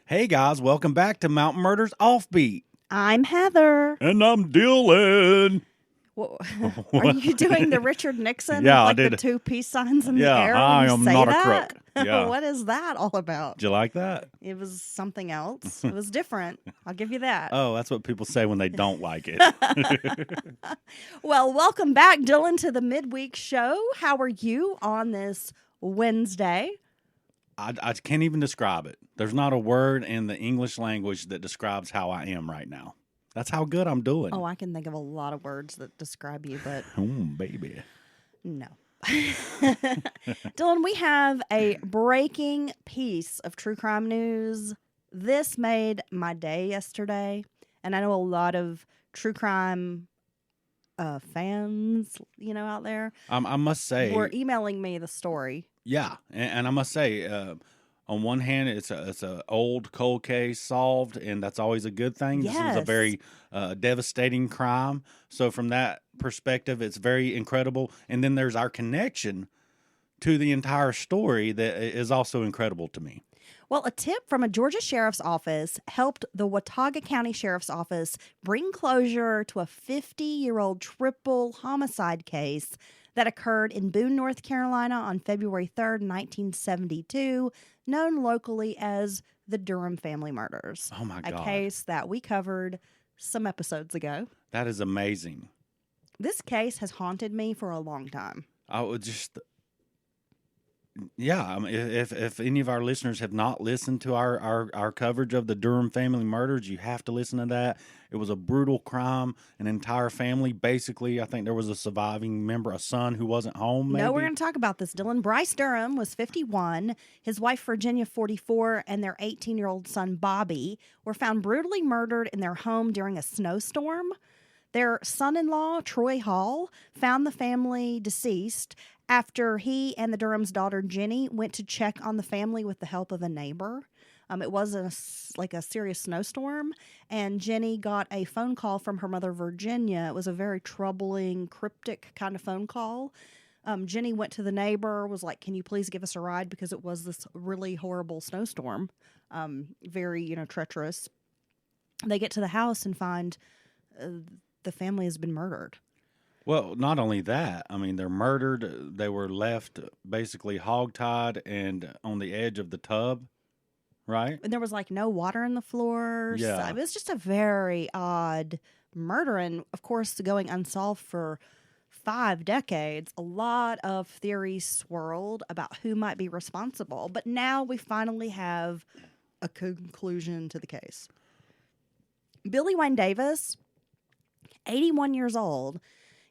Hey guys, welcome back to Mountain Murders Offbeat. I'm Heather. And I'm Dylan. Well, are you doing the Richard Nixon Yeah, with I the did. two peace signs in the Yeah, air? When I you am say not a that? crook. Yeah. What is that all about? Did you like that? It was something else. It was different. I'll give you that. Oh, that's what people say when they don't like it. Well, welcome back, Dylan, to the midweek show. How are you on this Wednesday? I can't even describe it. There's not a word in the English language that describes how I am right now. That's how good I'm doing. Oh, I can think of a lot of words that describe you, but Baby. no. Dylan, we have a breaking piece of true crime news. This made my day yesterday, and I know a lot of true crime fans, out there. I must say, were emailing me the story. yeah, and I must say, on one hand, it's a old cold case solved, and that's always a good thing. This was a Yes. very devastating crime. So from that perspective, it's very incredible. And then there's our connection to the entire story that is also incredible to me. Well, a tip from a Georgia sheriff's office helped the Watauga County Sheriff's Office bring closure to a 50-year-old triple homicide case that occurred in Boone, North Carolina on February 3rd, 1972, known locally as the Durham family murders. Oh, my God. A case that we covered some episodes ago. That is amazing. This case has haunted me for a long time. I would just... Yeah, I mean, if any of our listeners have not listened to our coverage of the Durham family murders, you have to listen to that. It was a brutal crime. An entire family, basically, I think there was a surviving member, a son who wasn't home, maybe. No, we're going to talk about this, Dylan. Bryce Durham was 51. His wife, Virginia, 44, and their 18-year-old son, Bobby, were found brutally murdered in their home during a snowstorm. Their son-in-law, Troy Hall, found the family deceased after he and the Durham's daughter, Jenny, went to check on the family with the help of a neighbor. It was a serious snowstorm, and Jenny got a phone call from her mother, Virginia. It was a very troubling, cryptic kind of phone call. Jenny went to the neighbor, was like, "Can you please give us a ride?" Because it was this really horrible snowstorm, very, treacherous. They get to the house and find the family has been murdered. Well, not only that, I mean, they're murdered. They were left basically hogtied and on the edge of the tub, right? And there was no water in the floors. Yeah. It was just a very odd murder. And of course, going unsolved for 5 decades, a lot of theories swirled about who might be responsible. But now we finally have a conclusion to the case. Billy Wayne Davis, 81 years old,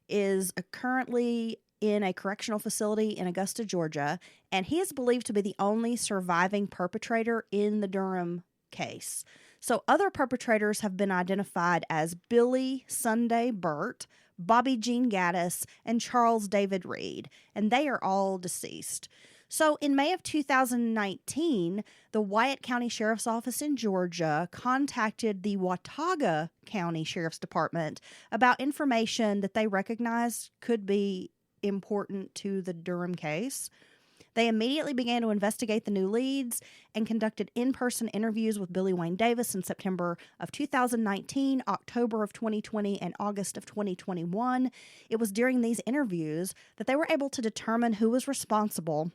is currently in a correctional facility in Augusta, Georgia, and he is believed to be the only surviving perpetrator in the Durham case. So other perpetrators have been identified as Billy Sunday Burt, Bobby Jean Gaddis, and Charles David Reed, and they are all deceased. So in May of 2019, the Wyatt County Sheriff's Office in Georgia contacted the Watauga County Sheriff's Department about information that they recognized could be important to the Durham case. They immediately began to investigate the new leads and conducted in-person interviews with Billy Wayne Davis in September of 2019, October of 2020, and August of 2021. It was during these interviews that they were able to determine who was responsible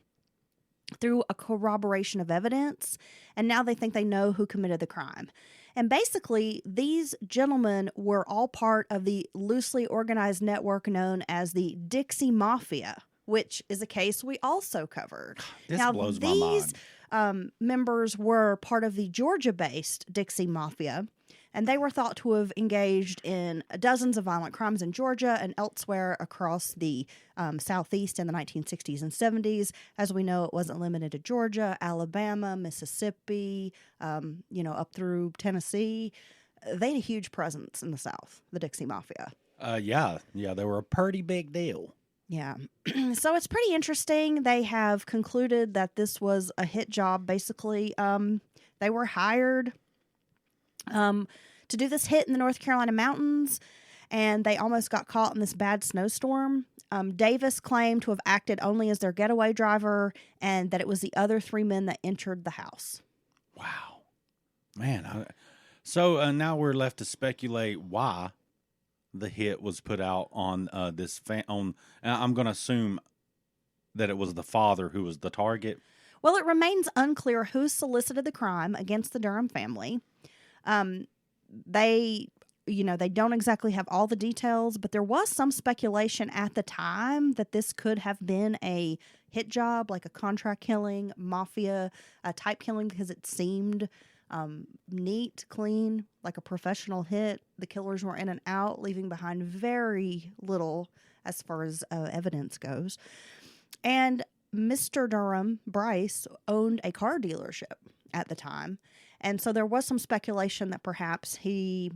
through a corroboration of evidence, and now they think they know who committed the crime. And basically, these gentlemen were all part of the loosely organized network known as the Dixie Mafia, which is a case we also covered. This now, blows my mind. These members were part of the Georgia-based Dixie Mafia, and they were thought to have engaged in dozens of violent crimes in Georgia and elsewhere across the Southeast in the 1960s and 70s. As we know, it wasn't limited to Georgia, Alabama, Mississippi, up through Tennessee. They had a huge presence in the South, the Dixie Mafia. Yeah, they were a pretty big deal. Yeah. So it's pretty interesting. They have concluded that this was a hit job, basically. They were hired to do this hit in the North Carolina mountains, and they almost got caught in this bad snowstorm. Davis claimed to have acted only as their getaway driver and that it was the other 3 men that entered the house. Wow. Man, so now we're left to speculate why the hit was put out on on. I'm going to assume that it was the father who was the target. Well, it remains unclear who solicited the crime against the Durham family. They, they don't exactly have all the details, but there was some speculation at the time that this could have been a hit job, like a contract killing, mafia type killing, because it seemed neat, clean, like a professional hit. The killers were in and out, leaving behind very little as far as evidence goes. And Mr. Durham, Bryce, owned a car dealership at the time. And so there was some speculation that perhaps he,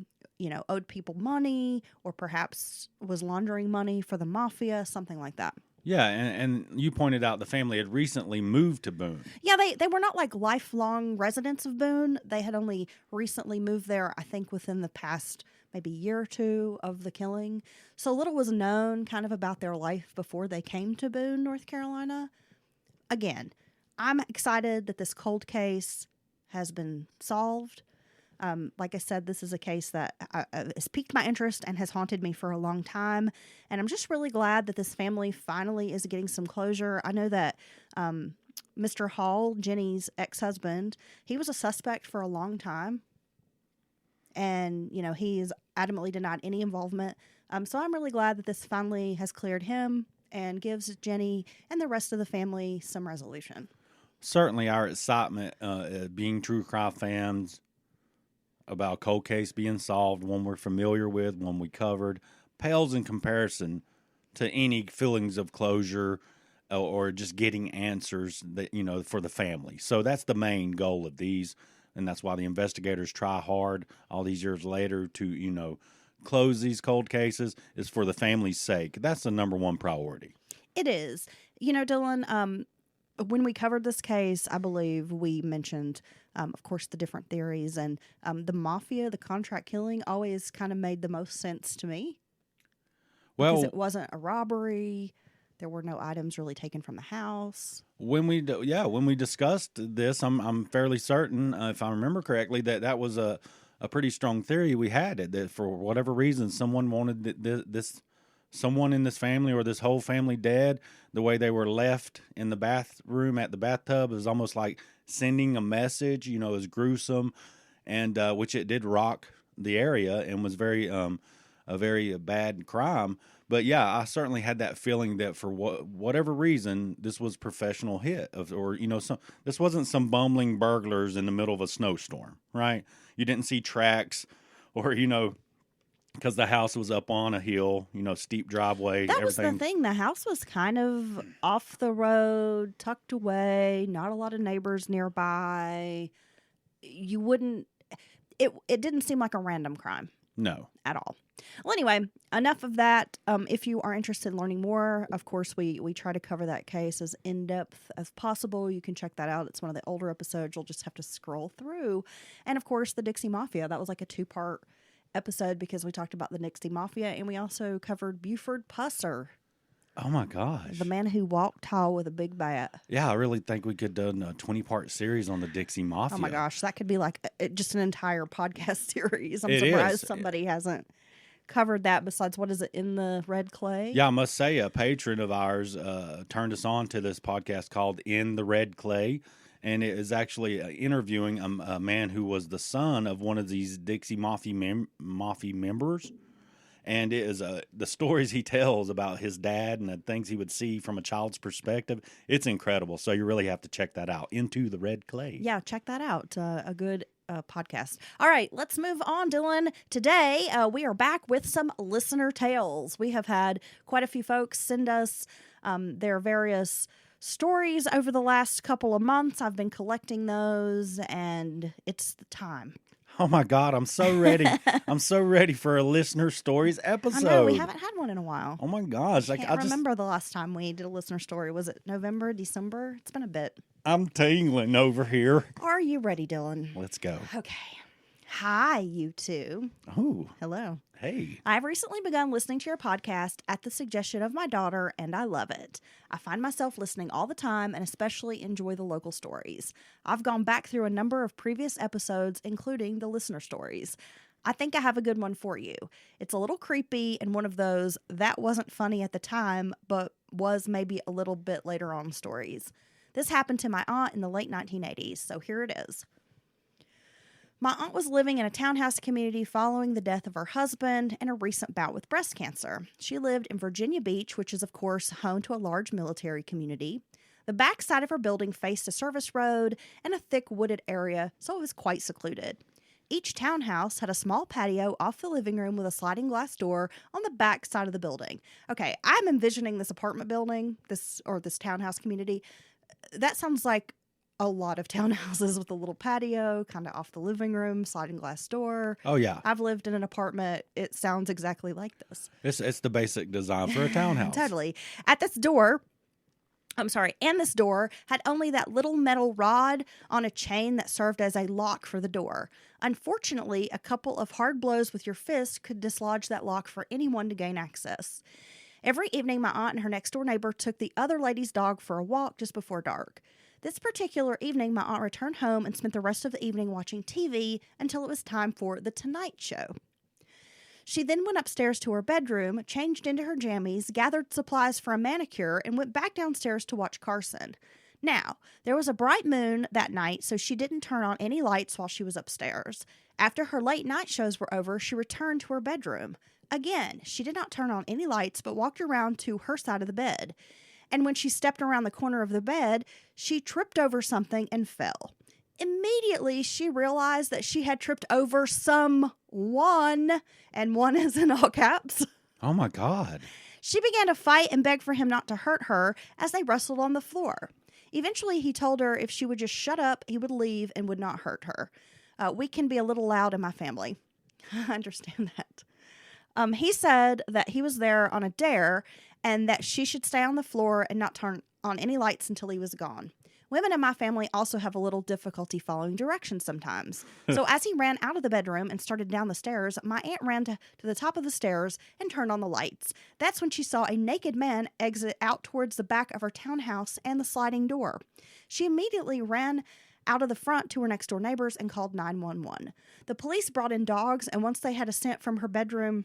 owed people money, or perhaps was laundering money for the mafia, something like that. Yeah, and you pointed out the family had recently moved to Boone. Yeah, they were not like lifelong residents of Boone. They had only recently moved there, I think, within the past maybe year or two of the killing. So little was known kind of about their life before they came to Boone, North Carolina. Again, I'm excited that this cold case has been solved. Like I said, this is a case that has piqued my interest and has haunted me for a long time. And I'm just really glad that this family finally is getting some closure. I know that Mr. Hall, Jenny's ex-husband, he was a suspect for a long time. And, he has adamantly denied any involvement. So I'm really glad that this finally has cleared him and gives Jenny and the rest of the family some resolution. Certainly our excitement, being true crime fans, about a cold case being solved, one we're familiar with, one we covered, pales in comparison to any feelings of closure or just getting answers that, for the family. So that's the main goal of these, and that's why the investigators try hard all these years later to, close these cold cases, is for the family's sake. That's the number one priority. It is. Dylan, when we covered this case, I believe we mentioned, of course, the different theories, and the mafia, the contract killing, always kind of made the most sense to me. Well, because it wasn't a robbery. There were no items really taken from the house. When we discussed this, I'm fairly certain, if I remember correctly, that was a pretty strong theory we had, that for whatever reason someone wanted someone in this family or this whole family dead. The way they were left in the bathroom at the bathtub is almost like sending a message, is gruesome, and which it did rock the area and was a very bad crime. But yeah, I certainly had that feeling that for whatever reason, this was professional hit this wasn't some bumbling burglars in the middle of a snowstorm, right? You didn't see tracks or, because the house was up on a hill, steep driveway. That was the thing. The house was kind of off the road, tucked away, not a lot of neighbors nearby. It didn't seem like a random crime. No. At all. Well, anyway, enough of that. If you are interested in learning more, of course, we try to cover that case as in-depth as possible. You can check that out. It's one of the older episodes. You'll just have to scroll through. And, of course, the Dixie Mafia. That was like a 2-part episode because we talked about the Dixie Mafia, and we also covered Buford Pusser. Oh, my gosh. The man who walked tall with a big bat. Yeah, I really think we could have done a 20-part series on the Dixie Mafia. Oh, my gosh. That could be like just an entire podcast series. I'm surprised somebody hasn't covered that besides, what is it, In the Red Clay? Yeah, I must say a patron of ours turned us on to this podcast called In the Red Clay, and it is actually interviewing a man who was the son of one of these Dixie Mafia members. And it is the stories he tells about his dad and the things he would see from a child's perspective. It's incredible. So you really have to check that out. Into the Red Clay. Yeah, check that out. A good podcast. All right, let's move on, Dylan. Today, we are back with some listener tales. We have had quite a few folks send us their various stories over the last couple of months. I've been collecting those, and it's the time. Oh my God, I'm so ready. I'm so ready for a listener stories episode. I know, we haven't had one in a while. Oh my gosh. I can't remember the last time we did a listener story. Was it November, December? It's been a bit. I'm tingling over here. Are you ready, Dylan? Let's go. Okay. Hi, you two. Oh, Hello. hey. I've recently begun listening to your podcast at the suggestion of my daughter, and I love it. I find myself listening all the time and especially enjoy the local stories. I've gone back through a number of previous episodes, including the listener stories. I think I have a good one for you. It's a little creepy and one of those that wasn't funny at the time, but was maybe a little bit later on stories. This happened to my aunt in the late 1980s, so here it is. My aunt was living in a townhouse community following the death of her husband and a recent bout with breast cancer. She lived in Virginia Beach, which is, of course, home to a large military community. The back side of her building faced a service road and a thick wooded area, so it was quite secluded. Each townhouse had a small patio off the living room with a sliding glass door on the back side of the building. Okay, I'm envisioning this apartment building, this townhouse community. That sounds like a lot of townhouses with a little patio, kind of off the living room, sliding glass door. Oh, yeah. I've lived in an apartment. It sounds exactly like this. It's the basic design for a townhouse. Totally. And this door had only that little metal rod on a chain that served as a lock for the door. Unfortunately, a couple of hard blows with your fist could dislodge that lock for anyone to gain access. Every evening, my aunt and her next-door neighbor took the other lady's dog for a walk just before dark. This particular evening, my aunt returned home and spent the rest of the evening watching TV until it was time for The Tonight Show. She then went upstairs to her bedroom, changed into her jammies, gathered supplies for a manicure, and went back downstairs to watch Carson. Now, there was a bright moon that night, so she didn't turn on any lights while she was upstairs. After her late night shows were over, she returned to her bedroom. Again, she did not turn on any lights, but walked around to her side of the bed. And when she stepped around the corner of the bed, she tripped over something and fell. Immediately, she realized that she had tripped over someone, and one is in all caps. Oh, my God. She began to fight and beg for him not to hurt her as they wrestled on the floor. Eventually, he told her if she would just shut up, he would leave and would not hurt her. We can be a little loud in my family. I understand that. He said that he was there on a dare and that she should stay on the floor and not turn on any lights until he was gone. Women in my family also have a little difficulty following directions sometimes. So as he ran out of the bedroom and started down the stairs, my aunt ran to the top of the stairs and turned on the lights. That's when she saw a naked man exit out towards the back of her townhouse and the sliding door. She immediately ran out of the front to her next door neighbors and called 911. The police brought in dogs, and once they had a scent from her bedroom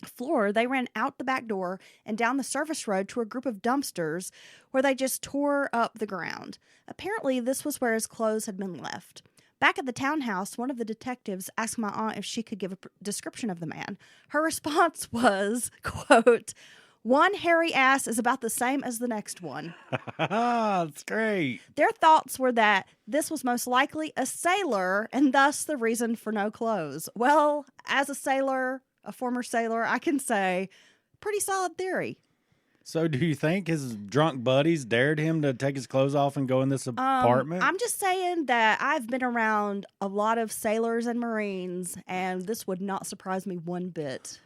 floor, they ran out the back door and down the service road to a group of dumpsters where they just tore up the ground. Apparently, this was where his clothes had been left. Back at the townhouse, one of the detectives asked my aunt if she could give a description of the man. Her response was, quote, "One hairy ass is about the same as the next one." That's great. Their thoughts were that this was most likely a sailor and thus the reason for no clothes. Well, as a former sailor, I can say, pretty solid theory. So do you think his drunk buddies dared him to take his clothes off and go in this apartment? I'm just saying that I've been around a lot of sailors and Marines, and this would not surprise me one bit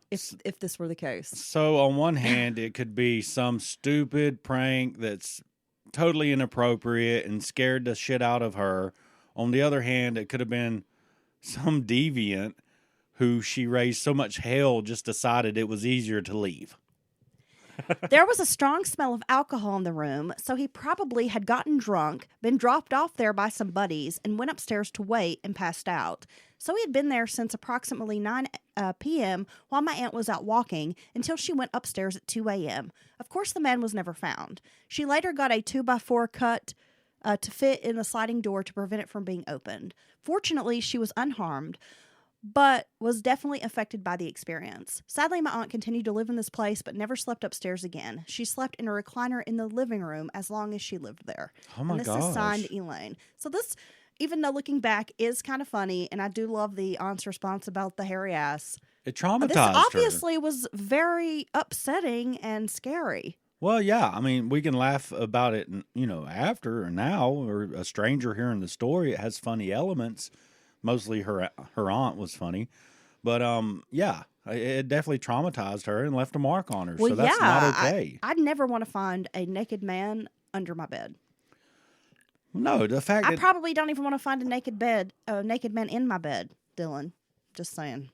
if this were the case. So on one hand, it could be some stupid prank that's totally inappropriate and scared the shit out of her. On the other hand, it could have been some deviant who she raised so much hell just decided it was easier to leave. There was a strong smell of alcohol in the room, so he probably had gotten drunk, been dropped off there by some buddies, and went upstairs to wait and passed out. So he had been there since approximately 9 p.m. while my aunt was out walking until she went upstairs at 2 a.m. Of course, the man was never found. She later got a 2x4 cut to fit in the sliding door to prevent it from being opened. Fortunately, she was unharmed, but was definitely affected by the experience. Sadly, my aunt continued to live in this place, but never slept upstairs again. She slept in a recliner in the living room as long as she lived there. Oh my gosh. And this is signed Elaine. So this, even though looking back, is kind of funny, and I do love the aunt's response about the hairy ass. It traumatized This her. obviously was very upsetting and scary. Well, yeah. I mean, we can laugh about it, after or now, or a stranger hearing the story. It has funny elements. Mostly her aunt was funny. But, yeah, it definitely traumatized her and left a mark on her. Well, so that's not okay. I'd never want to find a naked man under my bed. No, the fact I that probably don't even want to find a naked man in my bed, Dylan. Just saying.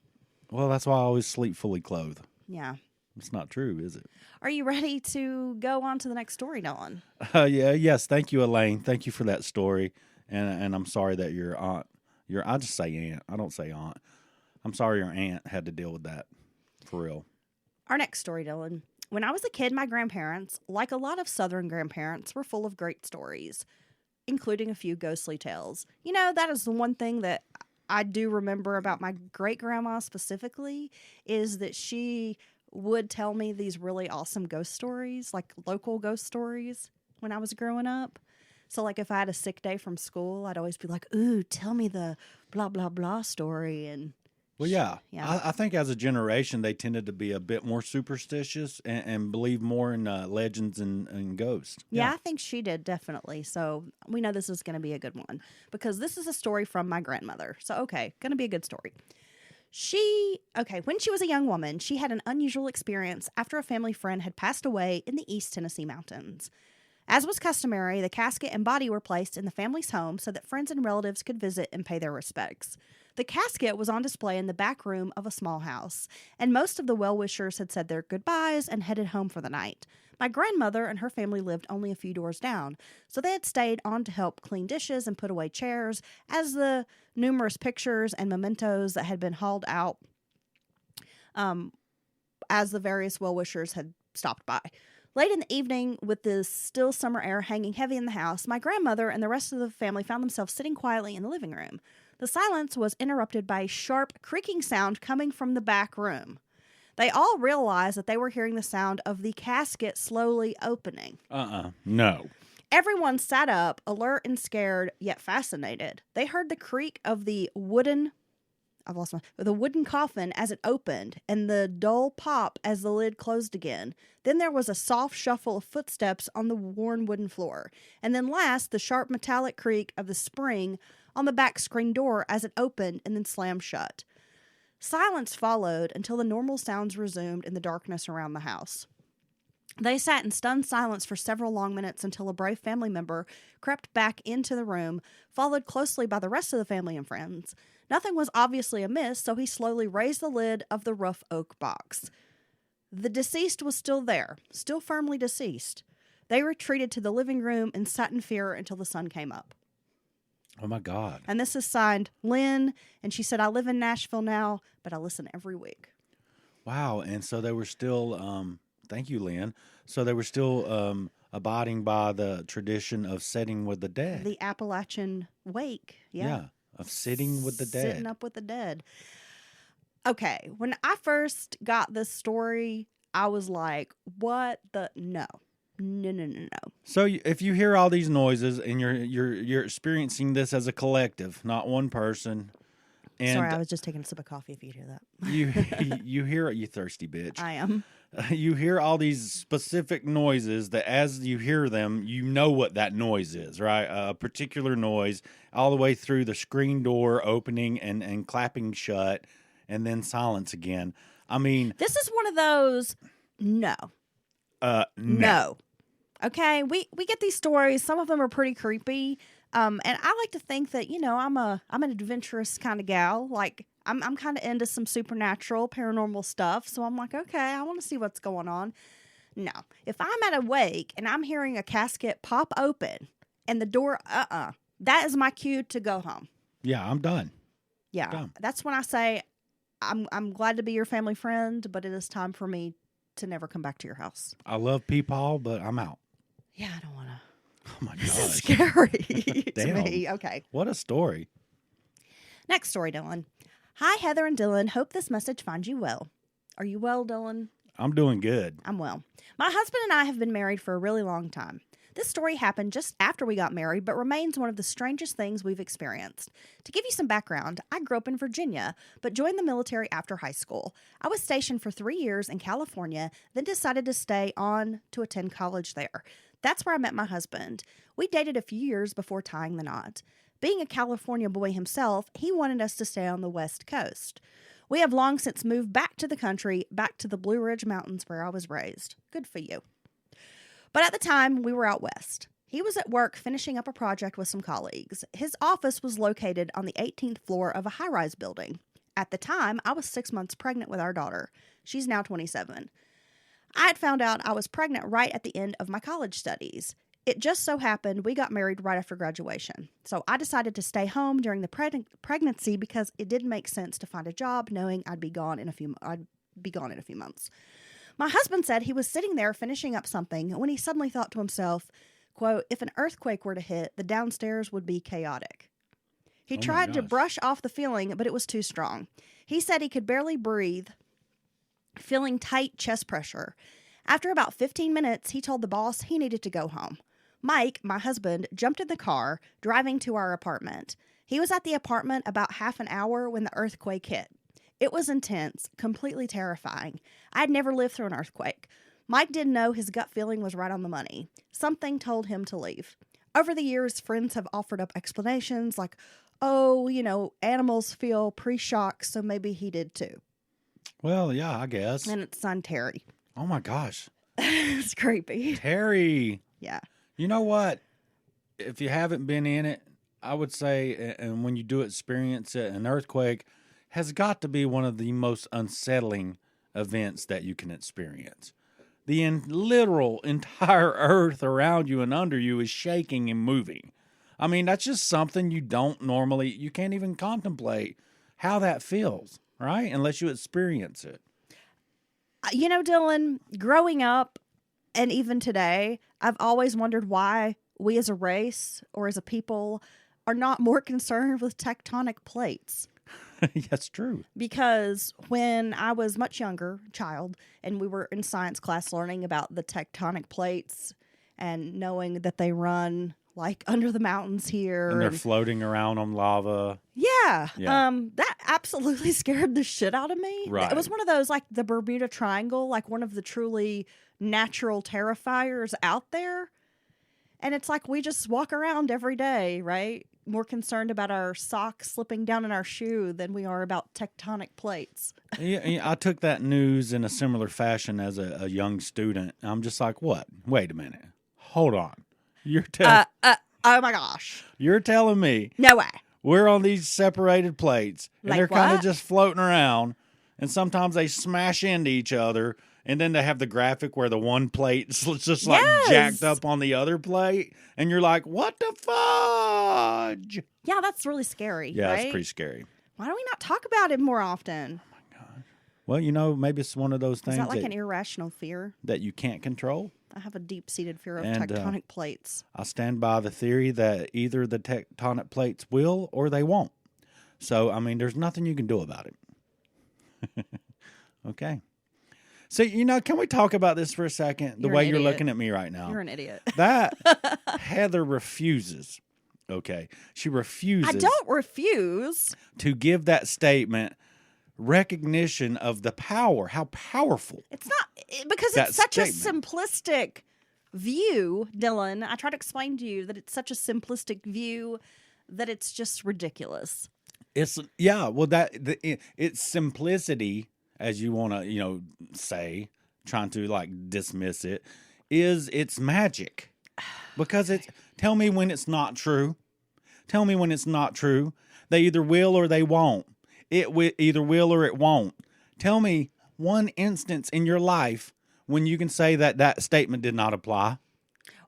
well, that's why I always sleep fully clothed. Yeah. It's not true, is it? Are you ready to go on to the next story, Dylan? Yes. Thank you, Elaine. Thank you for that story. And I'm sorry that your aunt, I just say aunt. I don't say aunt. I'm sorry your aunt had to deal with that. For real. Our next story, Dylan. When I was a kid, my grandparents, like a lot of Southern grandparents, were full of great stories, including a few ghostly tales. You know, that is the one thing that I do remember about my great-grandma specifically, is that she would tell me these really awesome ghost stories, like local ghost stories when I was growing up. So, like, if I had a sick day from school, I'd always be like, ooh, tell me the blah, blah, blah story. And Well, yeah. Yeah. I think as a generation, they tended to be a bit more superstitious and believe more in legends and ghosts. yeah, I think she did, definitely. So we know this is going to be a good one because this is a story from my grandmother. So, okay, going to be a good story. When she was a young woman, she had an unusual experience after a family friend had passed away in the East Tennessee mountains. As was customary, the casket and body were placed in the family's home so that friends and relatives could visit and pay their respects. The casket was on display in the back room of a small house, and most of the well-wishers had said their goodbyes and headed home for the night. My grandmother and her family lived only a few doors down, so they had stayed on to help clean dishes and put away chairs as the numerous pictures and mementos that had been hauled out as the various well-wishers had stopped by. Late in the evening, with the still summer air hanging heavy in the house, my grandmother and the rest of the family found themselves sitting quietly in the living room. The silence was interrupted by a sharp, creaking sound coming from the back room. They all realized that they were hearing the sound of the casket slowly opening. No. Everyone sat up, alert and scared, yet fascinated. They heard the creak of the wooden coffin as it opened, and the dull pop as the lid closed again. Then there was a soft shuffle of footsteps on the worn wooden floor. And then last, the sharp metallic creak of the spring on the back screen door as it opened and then slammed shut. Silence followed until the normal sounds resumed in the darkness around the house. They sat in stunned silence for several long minutes until a brave family member crept back into the room, followed closely by the rest of the family and friends. Nothing was obviously amiss, so he slowly raised the lid of the rough oak box. The deceased was still there, still firmly deceased. They retreated to the living room and sat in fear until the sun came up. Oh, my God. And this is signed Lynn, and she said, I live in Nashville now, but I listen every week. Wow. And so they were still, thank you, Lynn. So they were still abiding by the tradition of sitting with the dead. The Appalachian wake. Yeah. Of sitting with the dead. Sitting up with the dead. Okay, when I first got this story, I was like, what the? No. So if you hear all these noises and you're experiencing this as a collective, not one person. And sorry, I was just taking a sip of coffee if you hear that. you hear it, you thirsty bitch. I am. You hear all these specific noises that as you hear them, you know what that noise is, right? A particular noise all the way through the screen door opening and clapping shut and then silence again. I mean, this is one of those no. No. Okay, we get these stories. Some of them are pretty creepy. And I like to think that, you know, I'm an adventurous kind of gal. Like I'm kind of into some supernatural, paranormal stuff. So I'm like, okay, I want to see what's going on. No, if I'm at a wake and I'm hearing a casket pop open and the door, that is my cue to go home. Yeah, I'm done. Yeah, that's when I say I'm glad to be your family friend, but it is time for me to never come back to your house. I love Peepaw, but I'm out. Yeah, I don't want to. Oh my This gosh. is scary to me. Okay. What a story. Next story, Dylan. Hi, Heather and Dylan. Hope this message finds you well. Are you well, Dylan? I'm doing good. I'm well. My husband and I have been married for a really long time. This story happened just after we got married, but remains one of the strangest things we've experienced. To give you some background, I grew up in Virginia, but joined the military after high school. I was stationed for 3 years in California, then decided to stay on to attend college there. That's where I met my husband. We dated a few years before tying the knot. Being a California boy himself, he wanted us to stay on the West Coast. We have long since moved back to the country, back to the Blue Ridge Mountains where I was raised. Good for you. But at the time, we were out west. He was at work finishing up a project with some colleagues. His office was located on the 18th floor of a high-rise building. At the time, I was 6 months pregnant with our daughter. She's now 27. I had found out I was pregnant right at the end of my college studies. It just so happened we got married right after graduation. So I decided to stay home during the pregnancy because it didn't make sense to find a job knowing I'd be gone in a few months. My husband said he was sitting there finishing up something when he suddenly thought to himself, quote, "If an earthquake were to hit, the downstairs would be chaotic." He tried to brush off the feeling, but it was too strong. He said he could barely breathe, feeling tight chest pressure. After about 15 minutes, he told the boss he needed to go home. Mike, my husband, jumped in the car, driving to our apartment. He was at the apartment about half an hour when the earthquake hit. It was intense, completely terrifying. I'd never lived through an earthquake. Mike didn't know his gut feeling was right on the money. Something told him to leave. Over the years, friends have offered up explanations like, oh, animals feel pre-shock, so maybe he did too. Well, yeah, I guess. And it's son Terry. Oh, my gosh. It's creepy. Terry. Yeah. You know what? If you haven't been in it, I would say, and when you do experience it, an earthquake has got to be one of the most unsettling events that you can experience. The literal entire earth around you and under you is shaking and moving. I mean, that's just something you can't even contemplate how that feels, right? Unless you experience it. Dylan, growing up and even today, I've always wondered why we as a race or as a people are not more concerned with tectonic plates. That's true. Because when I was much younger, child, and we were in science class learning about the tectonic plates and knowing that they run like under the mountains here. And they're floating around on lava. Yeah. That absolutely scared the shit out of me. Right. It was one of those like the Bermuda Triangle, like one of the truly natural terrifiers out there. And it's like we just walk around every day, right? More concerned about our socks slipping down in our shoe than we are about tectonic plates. Yeah, I took that news in a similar fashion as a young student. I'm just like, what? Wait a minute. Hold on. Oh my gosh. You're telling me No way. we're on these separated plates and Like they're kind of what? just floating around, and sometimes they smash into each other, and then they have the graphic where the one plate's just like jacked up on the other plate, and you're like, what the fudge? Yeah, that's really scary. Yeah, right? it's pretty scary. Why do we not talk about it more often? Well, maybe it's one of those things Is that like an irrational fear? that you can't control. I have a deep-seated fear of And, tectonic plates. I stand by the theory that either the tectonic plates will or they won't. So, I mean, there's nothing you can do about it. Okay. So, can we talk about this for a second? The You're way an you're idiot. looking at me right now. You're an idiot. That Heather refuses. Okay. She refuses I don't refuse. to give that statement recognition of the power, how powerful. It's not because That it's such statement. a simplistic view, Dylan. I try to explain to you that it's such a simplistic view that it's just ridiculous. It's it's simplicity, as you want to say, trying to like dismiss it, is it's magic, because it's tell me when it's not true. Tell me when it's not true. They either will or they won't. It either will or it won't. Tell me one instance in your life when you can say that statement did not apply.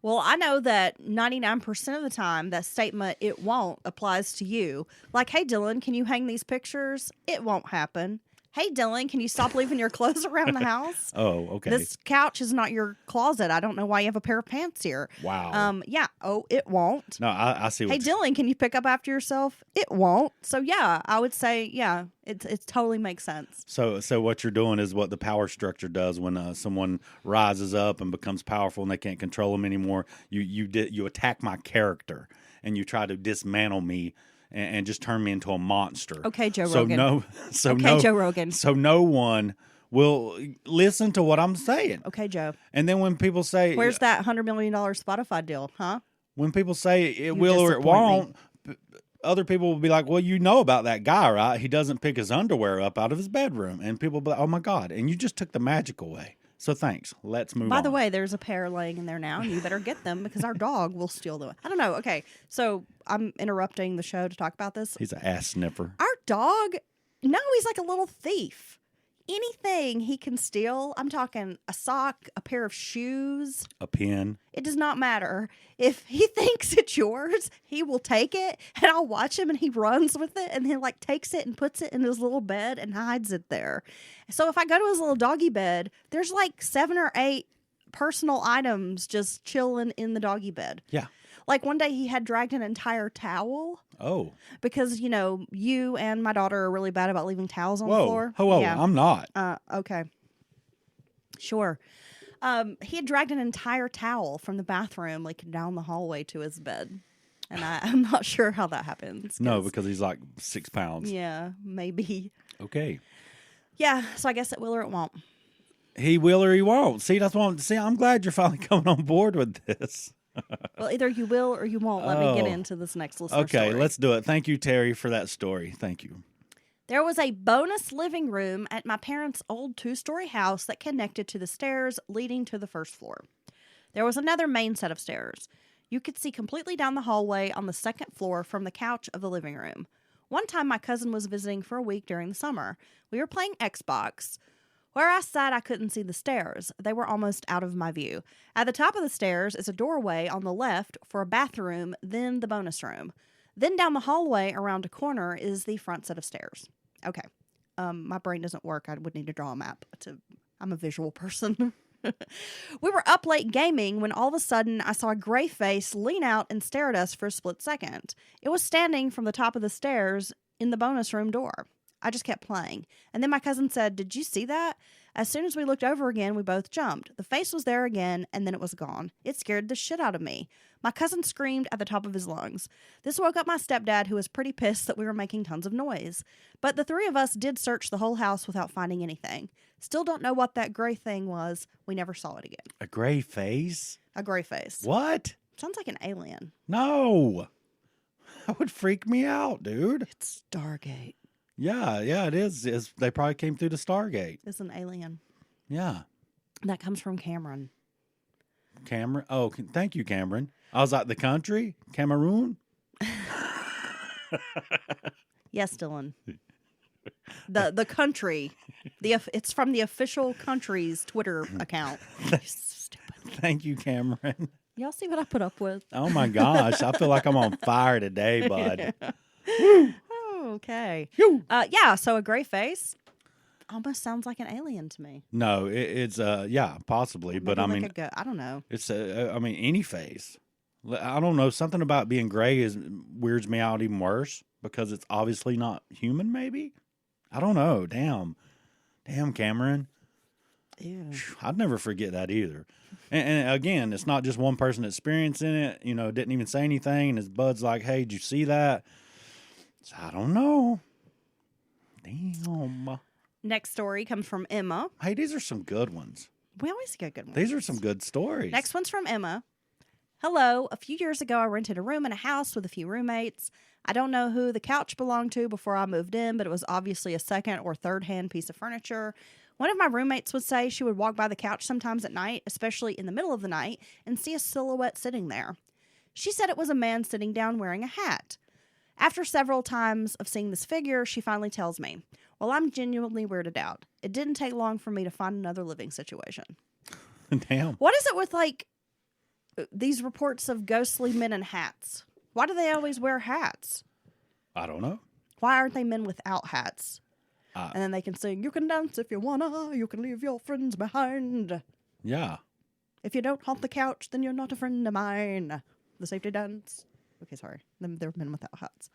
Well, I know that 99% of the time that statement, it won't, applies to you. Like, hey, Dylan, can you hang these pictures? It won't happen. Hey, Dylan, can you stop leaving your clothes around the house? Oh, okay. This couch is not your closet. I don't know why you have a pair of pants here. Wow. Yeah. Oh, it won't. No, I see. Hey, Dylan, can you pick up after yourself? It won't. So, yeah, I would say, yeah, it totally makes sense. So what you're doing is what the power structure does when someone rises up and becomes powerful and they can't control them anymore. You attack my character and you try to dismantle me and just turn me into a monster. Okay, Joe Rogan. Joe Rogan. So no one will listen to what I'm saying. Okay, Joe. And then when people say, where's that $100 million Spotify deal, huh? When people say it will or it won't, other people will be like, well, you know about that guy, right? He doesn't pick his underwear up out of his bedroom. And people will be like, oh, my God. And you just took the magic away. So thanks. Let's move on. By the way, there's a pair laying in there now, and you better get them because our dog will steal them. I don't know. Okay, so I'm interrupting the show to talk about this. He's an ass sniffer. Our dog, no, he's like a little thief. Anything he can steal. I'm talking a sock, a pair of shoes. A pen. It does not matter. If he thinks it's yours, he will take it, and I'll watch him, and he runs with it, and he like takes it and puts it in his little bed and hides it there. So if I go to his little doggy bed, there's like 7 or 8 personal items just chilling in the doggy bed. Yeah. Like one day he had dragged an entire towel. Oh. Because, you know, you and my daughter are really bad about leaving towels on the floor. Whoa, yeah. I'm not. Okay. Sure. He had dragged an entire towel from the bathroom, like down the hallway to his bed. And I'm not sure how that happens. No, because he's like 6 pounds. Yeah, maybe. Okay. Yeah, so I guess it will or it won't. He will or he won't. See, that's what I'm glad you're finally coming on board with this. Well, either you will or you won't. Let me get into this next listener story. Okay, let's do it. Thank you, Terry, for that story. Thank you. There was a bonus living room at my parents' old 2-story house that connected to the stairs leading to the first floor. There was another main set of stairs. You could see completely down the hallway on the second floor from the couch of the living room. One time my cousin was visiting for a week during the summer. We were playing Xbox. Where I sat, I couldn't see the stairs. They were almost out of my view. At the top of the stairs is a doorway on the left for a bathroom, then the bonus room. Then down the hallway around a corner is the front set of stairs. Okay. My brain doesn't work. I would need to draw a map. I'm a visual person. We were up late gaming when all of a sudden I saw a gray face lean out and stare at us for a split second. It was standing from the top of the stairs in the bonus room door. I just kept playing. And then my cousin said, "Did you see that?" As soon as we looked over again, we both jumped. The face was there again, and then it was gone. It scared the shit out of me. My cousin screamed at the top of his lungs. This woke up my stepdad, who was pretty pissed that we were making tons of noise. But the 3 of us did search the whole house without finding anything. Still don't know what that gray thing was. We never saw it again. A gray face? A gray face. What? Sounds like an alien. No. That would freak me out, dude. It's Stargate. Yeah, it is. They probably came through the Stargate. It's an alien. Yeah. That comes from Cameron. Cameron? Oh, thank you, Cameron. I was like, the country? Cameroon? Yes, Dylan. The country. It's from the official country's Twitter account. Stupid. Thank you, Cameron. Y'all see what I put up with? Oh, my gosh. I feel like I'm on fire today, bud. Okay. Yeah, so a gray face almost sounds like an alien to me. No, it's possibly, but I mean, I don't know. It's any face. I don't know, something about being gray weirds me out even worse because it's obviously not human. Maybe I don't know. Damn, Cameron. Ew. I'd never forget that either. And again, it's not just one person experiencing it. You know, didn't even say anything, and his bud's like, "Hey, did you see that?" So I don't know. Damn. Next story comes from Emma. Hey, these are some good ones. We always get good ones. These are some good stories. Next one's from Emma. Hello. A few years ago, I rented a room in a house with a few roommates. I don't know who the couch belonged to before I moved in, but it was obviously a second or third hand piece of furniture. One of my roommates would say she would walk by the couch sometimes at night, especially in the middle of the night, and see a silhouette sitting there. She said it was a man sitting down wearing a hat. After several times of seeing this figure, she finally tells me, "Well, I'm genuinely weirded out. It didn't take long for me to find another living situation." Damn. What is it with, like, these reports of ghostly men in hats? Why do they always wear hats? I don't know. Why aren't they men without hats? And then they can sing, "You can dance if you wanna, you can leave your friends behind. Yeah. If you don't haunt the couch, then you're not a friend of mine." The safety dance. Okay, sorry. They're men without hats.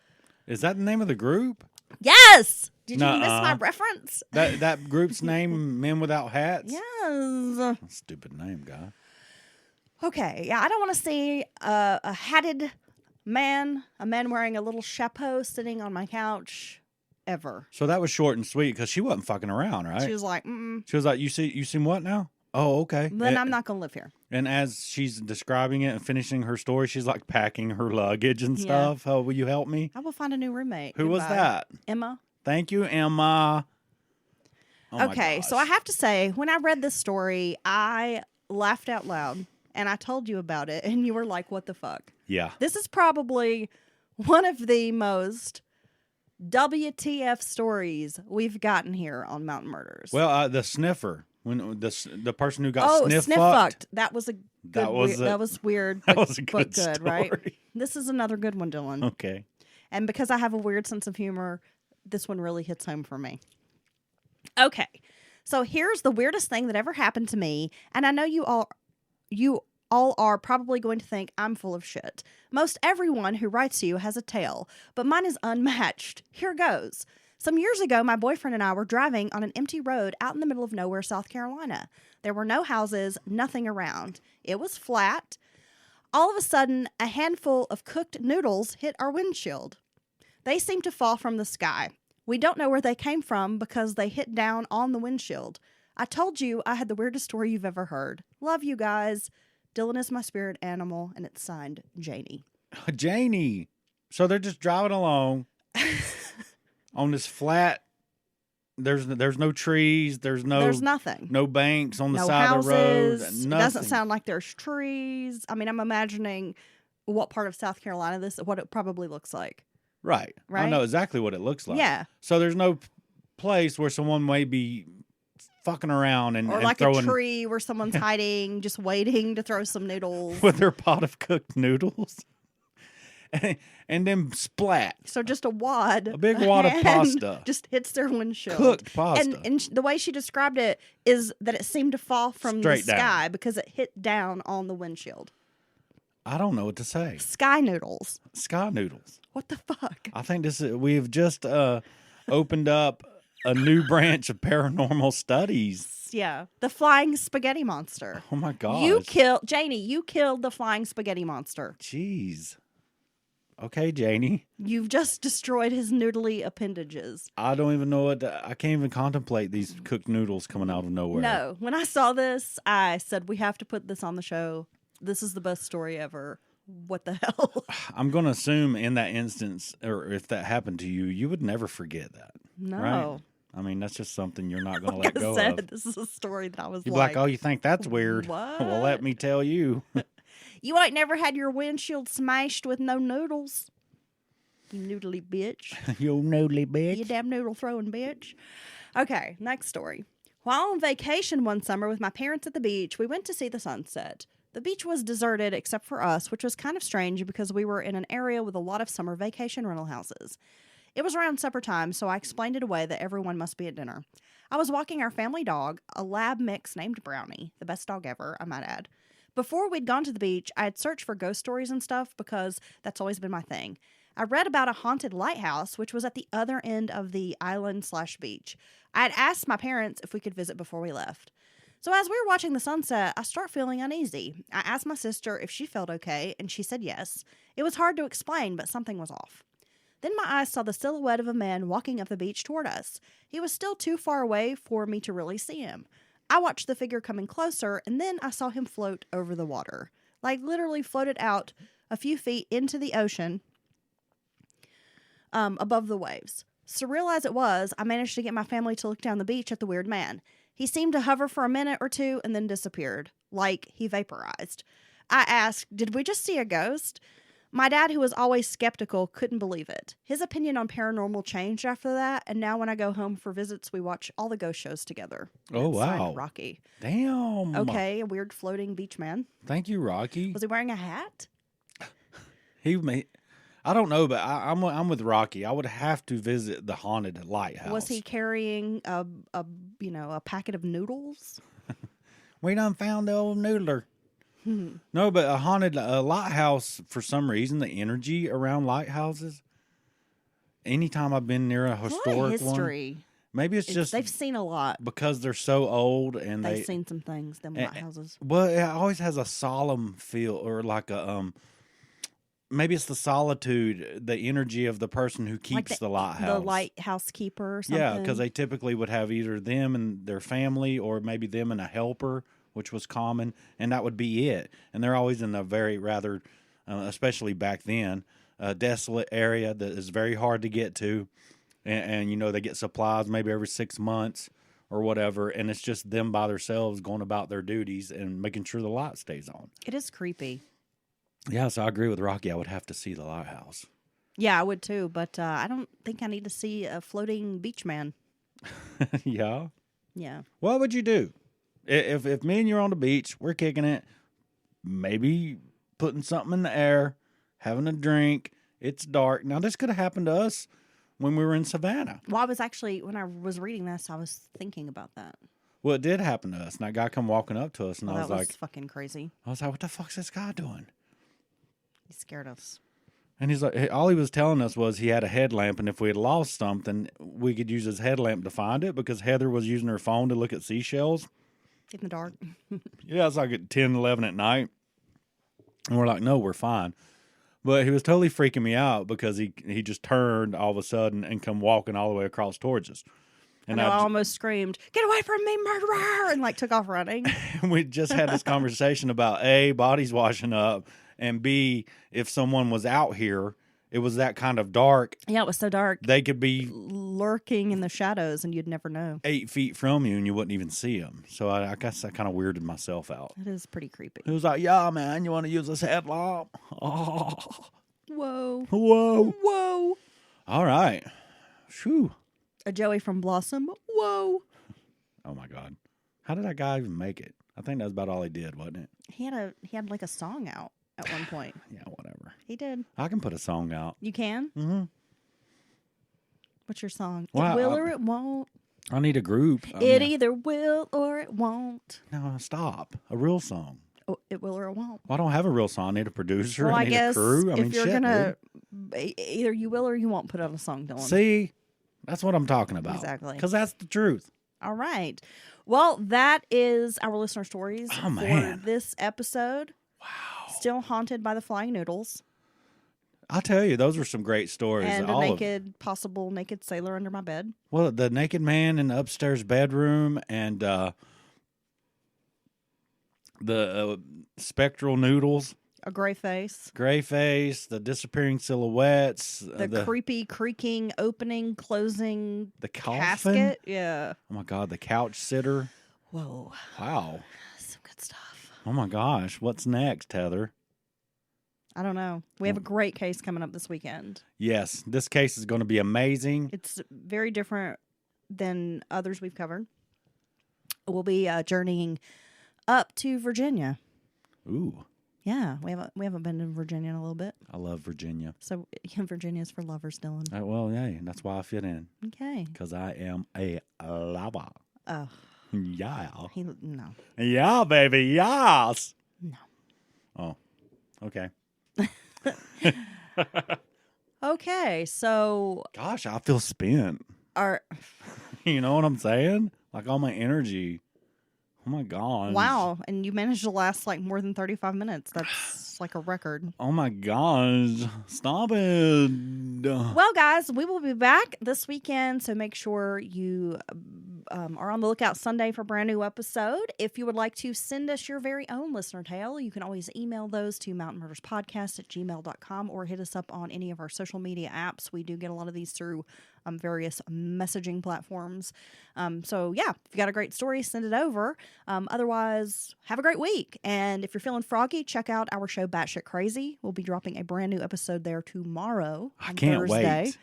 Is that the name of the group? Yes! Did you miss my reference? That group's name, Men Without Hats? Yes. Stupid name, guy. Okay, yeah, I don't want to see a hatted man, a man wearing a little chapeau sitting on my couch, ever. So that was short and sweet because she wasn't fucking around, right? She was like, mm-mm. She was like, you seen what now? Oh, okay. Then I'm not going to live here. And as she's describing it and finishing her story, she's like packing her luggage and stuff. Oh, will you help me? I will find a new roommate. Who was that? Emma. Thank you, Emma. Oh my Okay, so gosh. I have to say, when I read this story, I laughed out loud and I told you about it, and you were like, what the fuck? Yeah. This is probably one of the most WTF stories we've gotten here on Mountain Murders. Well, the sniffer, when the person who got sniff sniff fucked. That was a good. That was that was weird. That but, was a but good good, right? story. This is another good one, Dylan. Okay. And because I have a weird sense of humor, this one really hits home for me. Okay, so here's the weirdest thing that ever happened to me, and I know you all are probably going to think I'm full of shit. Most everyone who writes you has a tale, but mine is unmatched. Here goes. Some years ago, my boyfriend and I were driving on an empty road out in the middle of nowhere, South Carolina. There were no houses, nothing around. It was flat. All of a sudden, a handful of cooked noodles hit our windshield. They seemed to fall from the sky. We don't know where they came from because they hit down on the windshield. I told you I had the weirdest story you've ever heard. Love you guys. Dylan is my spirit animal, and it's signed Janie. Janie. So they're just driving along on this flat. There's no trees. There's nothing. No banks on the No side houses. of the road. It Nothing. doesn't sound like there's trees. I mean, I'm imagining what part of South Carolina what it probably looks like. Right. I Right? know exactly what it looks like. Yeah. So there's no place where someone may be fucking around and Or like throwing a tree where someone's hiding, just waiting to throw some noodles. with their pot of cooked noodles. And then splat. So just a wad. A big wad of hand pasta. Just hits their windshield. Cooked pasta. And the way she described it is that it seemed to fall from Straight the down. sky because it hit down on the windshield. I don't know what to say. Sky noodles. Sky noodles. What the fuck? I think we've just opened up a new branch of paranormal studies. Yeah. The flying spaghetti monster. Oh my gosh. Janie, you killed the flying spaghetti monster. Jeez. Okay, Janie. You've just destroyed his noodly appendages. I don't even know I can't even contemplate these cooked noodles coming out of nowhere. No. When I saw this, I said, we have to put this on the show. This is the best story ever. What the hell? I'm going to assume in that instance, or if that happened to you, you would never forget that. No. Right? I mean, that's just something you're not going to Like let go I said, of. this is a story that I was You'd be like, oh, you think that's weird? What? Well, let me tell you. You ain't never had your windshield smashed with no noodles. You noodly bitch. You noodly bitch. You damn noodle throwing bitch. Okay, next story. While on vacation one summer with my parents at the beach, we went to see the sunset. The beach was deserted except for us, which was kind of strange because we were in an area with a lot of summer vacation rental houses. It was around supper time, so I explained it away that everyone must be at dinner. I was walking our family dog, a lab mix named Brownie, the best dog ever, I might add. Before we'd gone to the beach, I had searched for ghost stories and stuff because that's always been my thing. I read about a haunted lighthouse, which was at the other end of the island/beach. I had asked my parents if we could visit before we left. So as we were watching the sunset, I start feeling uneasy. I asked my sister if she felt okay, and she said yes. It was hard to explain, but something was off. Then my eyes saw the silhouette of a man walking up the beach toward us. He was still too far away for me to really see him. I watched the figure coming closer, and then I saw him float over the water. Like literally floated out a few feet into the ocean above the waves. Surreal as it was, I managed to get my family to look down the beach at the weird man. He seemed to hover for a minute or two and then disappeared, like he vaporized. I asked, did we just see a ghost? My dad, who was always skeptical, couldn't believe it. His opinion on paranormal changed after that, and now when I go home for visits, we watch all the ghost shows together. Oh, It's signed wow. Rocky. Damn. Okay, a weird floating beach man. Thank you, Rocky. Was he wearing a hat? I don't know, but I'm with Rocky. I would have to visit the haunted lighthouse. Was he carrying a packet of noodles? We done found the old noodler. No, but a haunted lighthouse, for some reason, the energy around lighthouses, anytime I've been near a historic history. one, maybe it's just They've seen a lot. because they're so old and They've seen some things, them and- lighthouses. well, it always has a solemn feel, or like a maybe it's the solitude, the energy of the person who keeps Like the lighthouse. The lighthouse keeper or something. Yeah, because they typically would have either them and their family, or maybe them and a helper, which was common, and that would be it. And they're always in a very rather, especially back then, desolate area that is very hard to get to. And they get supplies maybe every 6 months or whatever, and it's just them by themselves going about their duties and making sure the light stays on. It is creepy. Yeah, so I agree with Rocky. I would have to see the lighthouse. Yeah, I would too, but I don't think I need to see a floating beach man. Yeah. Yeah. What would you do? If me and you're on the beach, we're kicking it, maybe putting something in the air, having a drink, it's dark. Now, this could have happened to us when we were in Savannah. Well, I was actually, when I was reading this, I was thinking about that. Well, it did happen to us. And that guy come walking up to us, and I was that like, fucking crazy. what the fuck's this guy doing? He scared us. And he's like, all he was telling us was he had a headlamp, and if we had lost something, we could use his headlamp to find it, because Heather was using her phone to look at seashells. In the dark. Yeah, it's like at 10, 11 at night. And we're like, no, we're fine. But he was totally freaking me out because he just turned all of a sudden and come walking all the way across towards us. And I almost screamed, "Get away from me, murderer!" and like took off running. We just had this conversation about A, bodies washing up, and B, if someone was out here, it was that kind of dark. Yeah, it was so dark. They could be lurking in the shadows and you'd never know. 8 feet from you and you wouldn't even see them. So I guess I kind of weirded myself out. It is pretty creepy. He was like, yeah, man, you want to use this headlamp? Oh. Whoa. Whoa. Whoa. All right. Shoo. A Joey from Blossom. Whoa. Oh, my God. How did that guy even make it? I think that's about all he did, wasn't it? He had like a song out at one point. Yeah, whatever. He did. I can put a song out. You can? Mm-hmm. What's your song? Well, It will or it won't. I need a group. It either will or it won't. No, stop. A real song. Oh, it will or it won't. Well, I don't have a real song. I need a producer. Well, I I need guess a crew. if you're shit, gonna, either you will or you won't put out a song, Dylan. See, that's what I'm talking about. Exactly. Because that's the truth. All right. Well, that is our listener stories man. for this episode. Wow. Still haunted by the flying noodles I'll tell you, those were some great stories. and a possible naked sailor under my bed. Well, the naked man in the upstairs bedroom and the spectral noodles. A gray face. Gray face, the disappearing silhouettes. The creepy creaking opening, closing the coffin. casket. Yeah. Oh, my God. The couch sitter. Whoa. Wow. Some good stuff. Oh, my gosh. What's next, Heather? I don't know. We have a great case coming up this weekend. Yes. This case is going to be amazing. It's very different than others we've covered. We'll be journeying up to Virginia. Ooh. Yeah, we haven't been in Virginia in a little bit. I love Virginia. So Virginia's for lovers, Dylan. Well, yeah, that's why I fit in. Okay. Because I am a lover. Oh. Yeah. No. Yeah, baby. Yes. No. Oh. Okay. Okay, so Gosh, I feel spent. our You know what I'm saying? Like all my energy. Oh my gosh. wow, and you managed to last like more than 35 minutes. That's like a record. Oh my gosh. Stop it. Well, guys, we will be back this weekend, so make sure you are on the lookout Sunday for a brand new episode. If you would like to send us your very own listener tale, you can always email those to mountainmurderspodcast@gmail.com or hit us up on any of our social media apps. We do get a lot of these through various messaging platforms. So, yeah, if you got a great story, send it over. Otherwise, have a great week. And if you're feeling froggy, check out our show, Batshit Crazy. We'll be dropping a brand new episode there tomorrow. I can't Thursday. wait.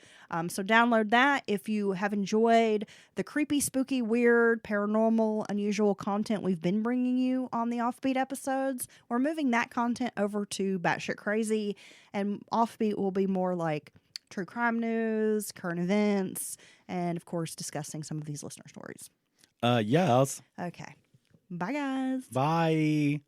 So download that. If you have enjoyed the creepy, spooky, weird, paranormal, unusual content we've been bringing you on the Offbeat episodes, we're moving that content over to Batshit Crazy. And Offbeat will be more like true crime news, current events, and, of course, discussing some of these listener stories. Yes. Okay. Bye, guys. Bye.